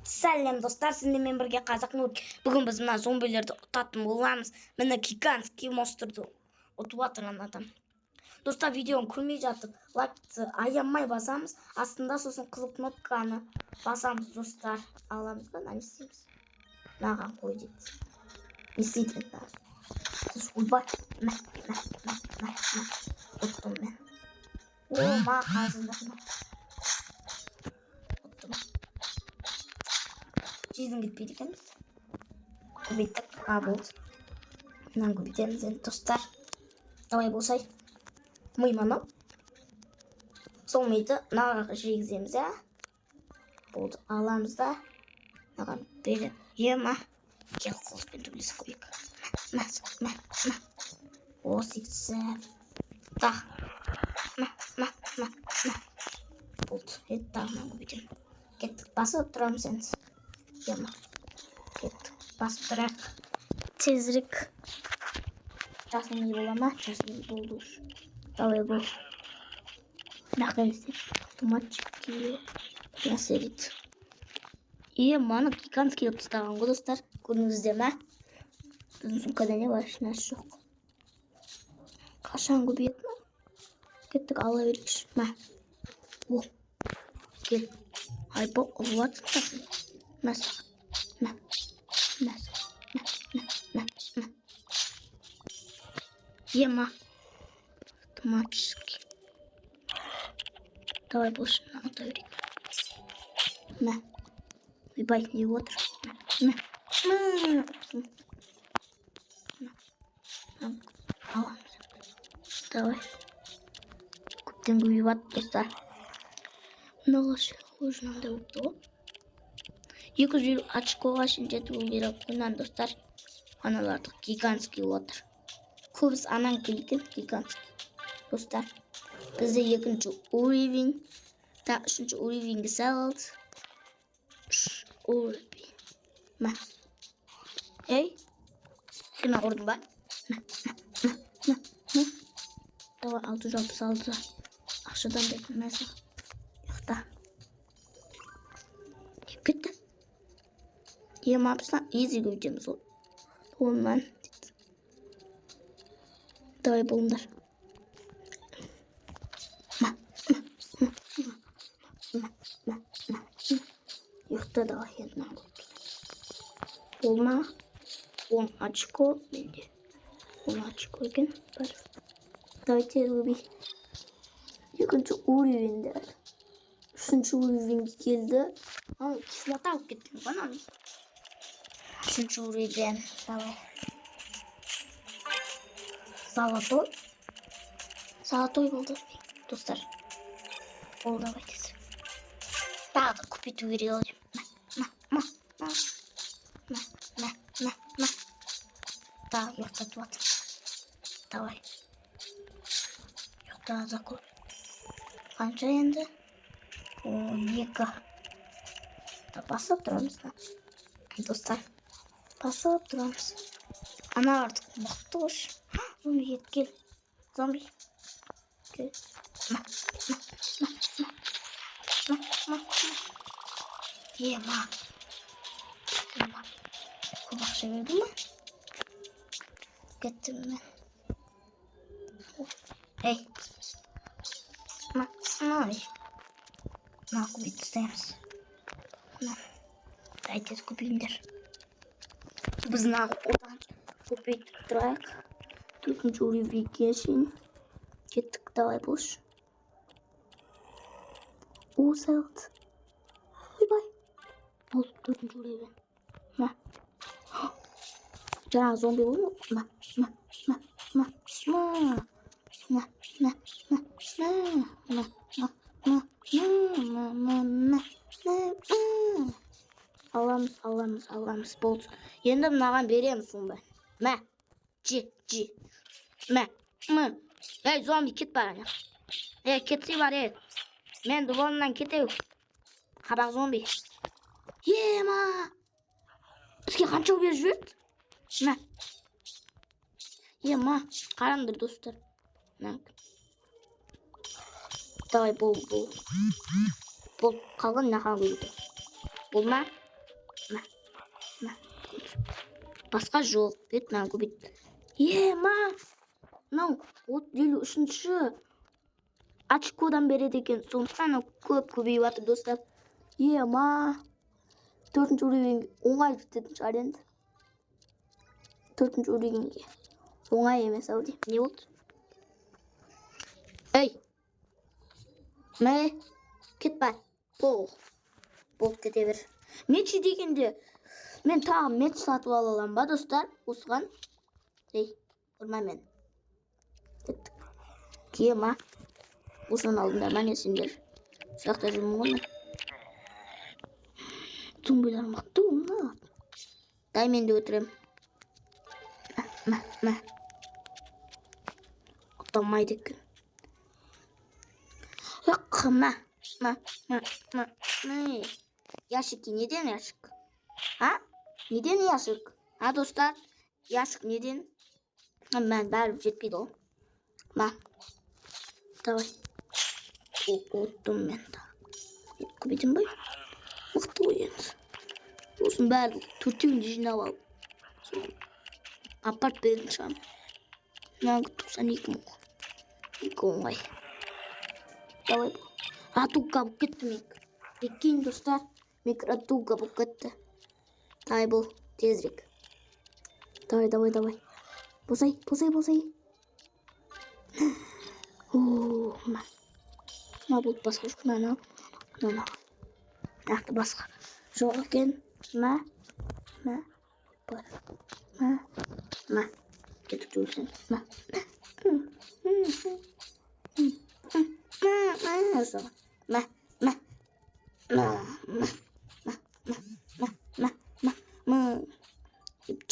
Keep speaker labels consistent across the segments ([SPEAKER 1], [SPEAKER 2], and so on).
[SPEAKER 1] Сәлем достар, сіздермен бірге қазақ нут. Бүгін біз мына зомбилерді ұтатын боламыз. Міне гигантский монстрды ұтып жатыр анадан. Достар, видеоны көрмей жатып, лайкты аямай басамыз. Астында сосын қызыл кнопканы басамыз, достар. Аламыз ба, не істейміз? Маған қой дейді. Не істейді енді? Ойбай. Ұттым мен. Ма қазында. Жизнь кетпейді екенбіз. Көбейттік. Болды. Мынаны көбейтеміз енді достар. Давай болсай. Мыйманы. Сол миды мынаға жегіземіз, ә? Болды. Аламыз да. Маған бере. Ема. Кел қолыспен төбелесіп көйік. О, 87. Так. Болды. Еді тағынан көбейтем. Кеттік. Басып тұрамыз енді. Ема. Кеттік. Басып тұрақ. Тезірек. Жасын не бола ма? Жасын болды ұш. Давай бол. Нақымызды. Автоматчикке. Насерит. Маны гигантский ұтыстаған ғой, достар. Көріңізде ма? Біздің сумкада не бар? Ешнәрсе жоқ. Қашан көбейеді ма? Кеттік, ала берейікші. Ма. О. Кел. Айбо, ұлуатсың. Ема. Автоматически. Давай больше надо говорить. Ебать, не вот. Давай. Куптен убивать достар. Налаш. Уже надо вот то. 200 очкоға жету керек күннен достар. Аналарды гигантский отыр. Көбісі анан келген гигантский. Достар, бізде 2-ші уровень, та 3-ші уровеньге салды. 3 уровень. Ма. Ей, сен ұрдың ба? Давай 666 ақшадан бердім мәсі. Йоқта. Кетті. Ема апысына ези көйтеміз ол. Онлайн дейді. Давай болыңдар. Йоқта давай енді көйтеміз. Болма. 10 очко менде. 10 очко екен. Бар. Давайте көбей. 2-ші уровеньде. 3-ші уровеньге келді. Кислота алып кеттім. Банан. 3-ші уровень. Давай. Золотой. Золотой болды. Достар. Ол давай тез. Тағы да көбейту керек. Так, ұйықтатып жатыр. Давай. Ұйықтады да көп. Қанша енді? 12. Басып тұрамыз. Достар. Басып тұрамыз. Ана артық бұқты қош. Зомби ет, кел. Зомби. Кел. Ема. Көп ақша берді ма? Кеттім мен. Ей. Ой. Мына көбейт ұстаймыз. Дайтез көбейіндер. Біз одан көбейт тұрайық. 4-ші уровеньге шейін. Кеттік, давай бош. О, сайлды. Ойбай. Ол 4-ші уровень. Жаңағы зомби болу ма? Аламыз болды. Енді мынаған береміз сонда. Жи. Ей, зомби кет баған. Кетсей бар, мен дұғылынан кетеу. Қабақ зомби. Ема. Бізге қанша беріп жүрді? Ема, қараңдар достар. Давай бол. Бол қалған нақан көйді. Болма. Басқа жоқ. Бет маған көбейт. Мынау 53-ші очкодан береді екен. Сондықтан көп көбейіп жатыр достар. 4-ші уровеньге оңай жететін шығар енді. 4-ші уровеньге оңай емес ау деймін. Не болды? Ей! Кет бар. Болып кете бер. Мечі дегенде мен тағы меч сатып ала аламын ба достар? Осыған. Ұрма мен. Киема. Осының алдында мәне сендер. Сақта жүрмін ғой мен. Зомбилар мықты оны. Дай мен де өтірем. Құттамайды екен. Яшик, неден яшик? Неден яшик? Достар, яшик неден? Мен бәрі жетпейді ол. Давай. Оттым мен. Көбейтім бай? Мықты ғой енді. Осын бәрі 4-інде жинап алып. Апарт бердің шам. Мен 92 мың. 2 оңай. Давай бұл. Атуға бұл кетті мен. Еккен достар. Мен атуға бұл кетті. Давай бұл. Тезірек. Давай. Босай. Ма бұл басқа жоқ. Мына. Нақты басқа. Жоқ екен. Ма. Кетіп жүрсен.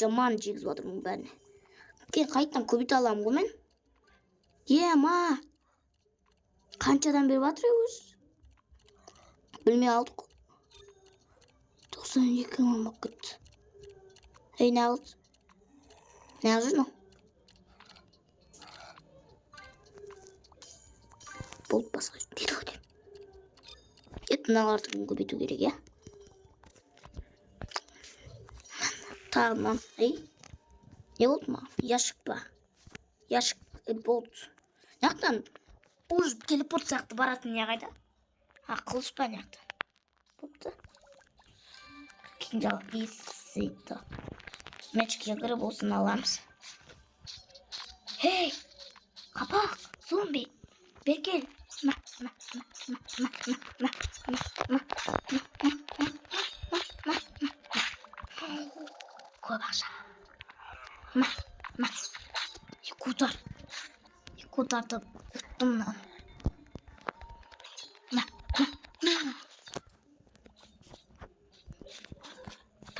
[SPEAKER 1] Жаман жегізіп отырмын бәріне. Қайттан көбейте аламын ғой мен. Қаншадан беріп жатыр өз? Білмей алдық. 92 мың бақыт. Не алды? Не алды nå? Болып басқа дейді ғой. Мыналарды көбейту керек, я? Tamam. Ne oldu mu? Yaşık ba. Yaşık болды. Яқтан? Уже телепорт сияқты баратын не қайда? Қылыш па яқтан? Болыпты. Кинжал исейді. Мечке кіріп осын аламыз. Хей! Қапақ! Зомби! Бекел! Көп ақша. Құтарды ұттымнан.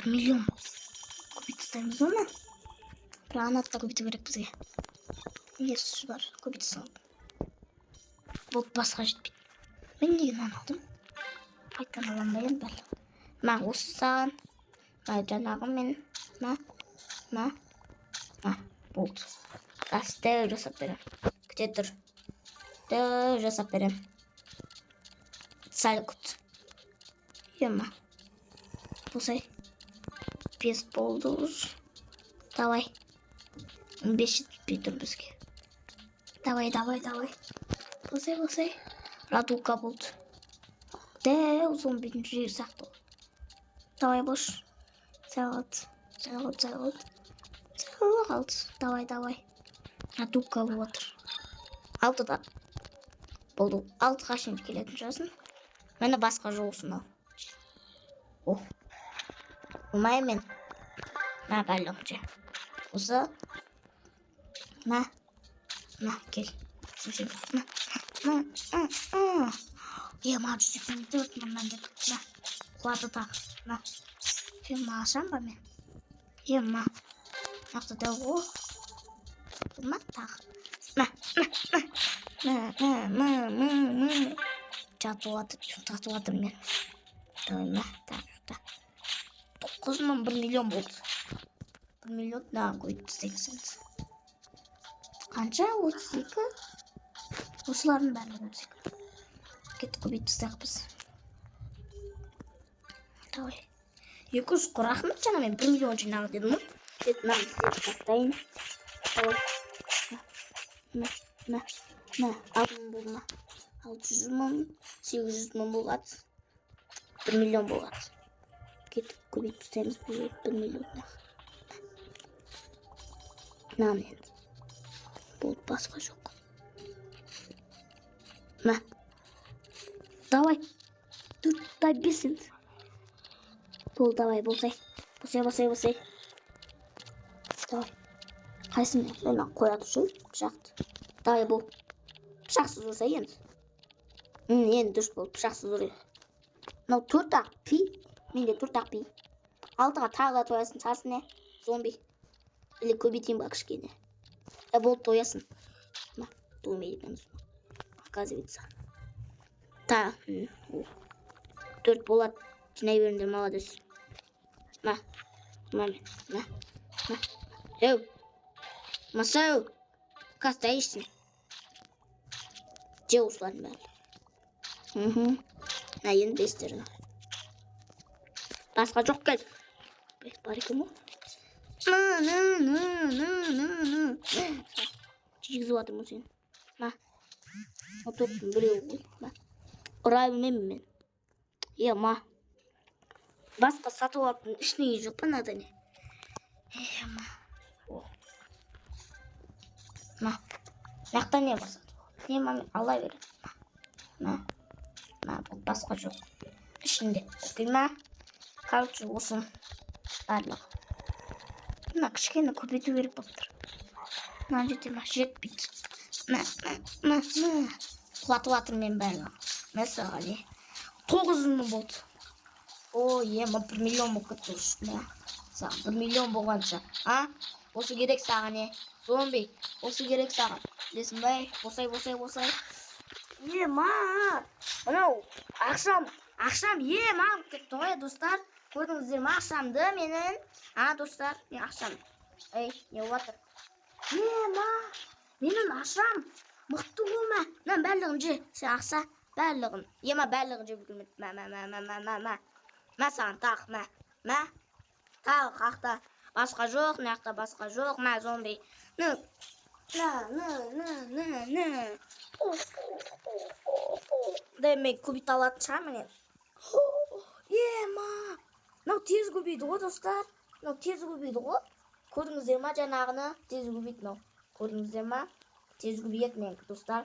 [SPEAKER 1] 1 миллион. Көбейт ұстаймыз оны. Гранатта көбейту керек бізге. Есі бар, көбейт ұстаймыз. Бұл басқа жетпейді. Мен неге нан алдым? Қайттан аламын бәл. Осы саған. Жаңағы мен. Болды. Дәу жасап берем. Күте тұр. Дәу жасап берем. Сәл күт. Бұсай. 5 болды ұж. Давай. 5 жетпей тұр бізге. Давай. Бұсай. Радука болды. Дәу зомбидің жүрегі сақты. Давай бош. Сәлғат. Давай. Радука болып отыр. 6-да. Болды. 6-ға шын келетін жазын. Мені басқа жоғысын ал. Умай мен. Бәлім же. Осы. Кел. Ма жүзікпен төрт мұндан деп. Қуаты тақ. Ашам ба мен? Нақты да о. Тақ. Жатуатыр мен. Тақ. 9 мың 1 миллион болды. 1 миллион дағы көйді істейксіңіз. Қанша? 32? Осылардың бәрі 32. Кетті көбейді істейк біз. Давай. 240 жана мен 1 миллион жинагы дедим го. Мына тастайын. Мына алдым булма. 600 мың, 800 мың болғат. 1 миллион болғат. Кетіп көбейіп тастаймыз бұл 1 миллионда. Мынаны енді. Бұл басқа жоқ. Мына. Давай. Dur, дай бесін. Бұл давай, болсай. Болсай. Давай. Қайсын мен қояды үшін пышақты. Давай бұл. Пышақсыз ұрса енді. Енді дұрыс бол, пышақсыз ұрай. Мынау 4-ақ пи. Менде 4-ақ пи. 6-ға тағы да тоясын шарсың зомби. Или көбейтейін ба кішкене. Болды тоясын. Ма, толмайды мен соны. Оказывается. Та. 4 болады. Жинай беріңдер, молодец. Ма. Еу. Масау. Қас тайышсың. Же осылардың бәрі. Енді бестерін. Басқа жоқ кел. Бар екен бұл. Жегізіп атырмын сені. Отоптың біреу ғой. Ұрай білмеймін мен. Ма. Басқа сатып алыптың ішіне жоқ па надане. Ма. Нақта не бар сатып алып. Мен ала берем. Ма. Бұл басқа жоқ. Ішінде. Білма. Короче, осы барлығы. Мына кішкене көбейту керек болып тұр. Мына жерде жетпейді. Мына. Құлатып атыр мен барлығы. Мәсіға не? 900 мың болды. Ма 1 миллион болып кетті үшін. Саған 1 миллион болғанша. Осы керек саған не? Зомби. Осы керек саған. Білесің бай? Босай. Ма. Мынау ақшам маған кетті ғой достар. Көрдіңіздер ма ақшамды менің? Достар, мен ақшам. Не болатыр? Ма. Менің ақшам. Мықты болма. Мен бәрлігін же. Сен ақса бәрлігін. Ма бәрлігін же білгілмет. Ма саған тақ. Ма. Тағы қақта. Басқа жоқ. Нақта басқа жоқ. Ма зомби. На. Мен көбейт алатын шығармын. Ма. Мынау тез көбейді ғой достар. Көрдіңіздер ма жаңағыны? Тез көбейді мынау. Көрдіңіздер ма? Тез көбейеді мен достар.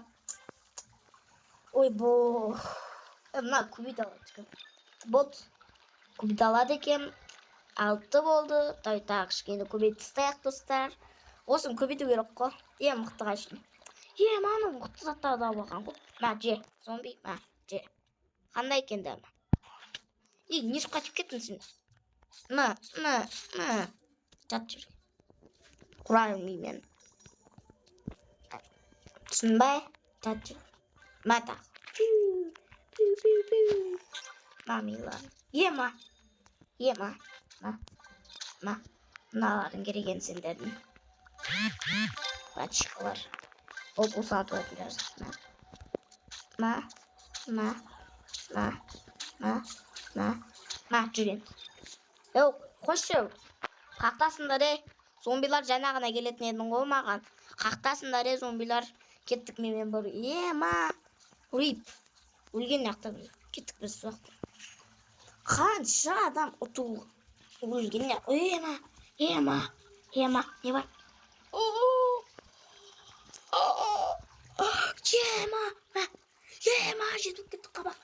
[SPEAKER 1] Мына көбейді алады. Болды. Көбейді алады екен. 6 болды. Тағы кішкене көбейді тастайық достар. Осыны көбейді керек қой. Мықты қайшын. Маның мықты заттарды алып алған ғой. Ма же. Зомби. Ма же. Қандай екен дәмі? Не қайтып кеттің сен? Ма. Жат жүр. Құраймын мен. Түсінбай? Жат жүр. Ма тақ. Ма милан. Ма. Мыналардың кереген сендердің. Бачықалар. Бұл сатып өтілер. Ма жүрген. Қош жау. Қақтасындар зомбилар жаңағына келетін едің ғой маған. Қақтасындар зомбилар. Кеттік мен бір. Ма. Үрейіп. Өлген яқта бір. Кеттік біз соқты. Қанша адам ұтыл. Өлген яқта. Ма. Не бар? Ма. Жетіп кеттік қабақ.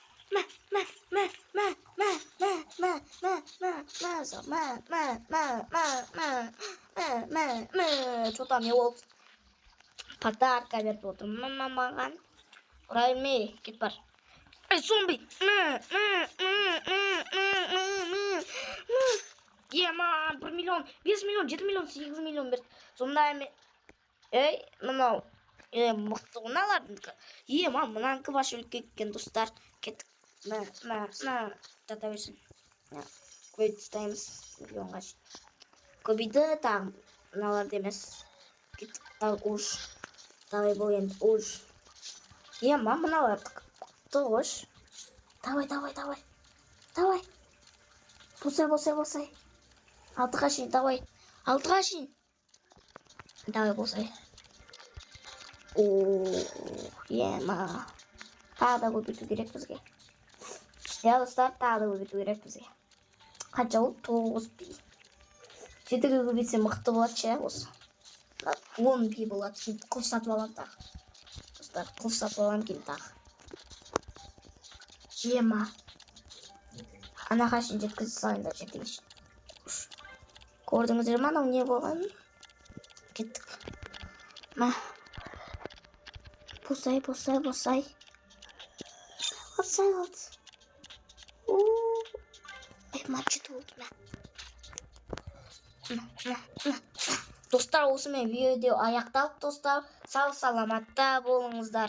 [SPEAKER 1] Что-то мне вот подарка беріп отырмын маған. Ұрай бермей, кет бар. Зомби. Ма, 1 миллион, 5 миллион, 7 миллион, 8 миллион берді. Сонда әме. Мынау. Мықты ғыналардыңды. Ма, мұнанқы башы өлке кеткен достар. Кеттік. Ма. Жата берсін. Көбейді ұстаймыз. Миллионға шын. Көбейді тағы. Мыналарды емес. Кеттік. Тағы ұш. Давай бұл енді ұш. Ма, мыналарды. Тұғыш. Давай. Босай. Алтыға шейін, давай. Алтыға шейін. Давай, босай. Ема. Тағы да көбейту керек бізге. Я достар, тағы да көбейту керек бізге. Қанша ол? 9 пи. 7-ге көбейтсе мықты болады ше осы. 10 пи болады. Қыл сатып алам тағы. Достар, қыл сатып алам кейін тағы. Ема. Анаға шейін жеткізіп салайындар, жетіге шейін. Көрдіңіздер ме, анау не болғанын? Кеттік. Ма. Босай. Босай қалды. Матчет болды ма? Достар, осымен видео аяқталды достар. Сау саламатта болыңыздар.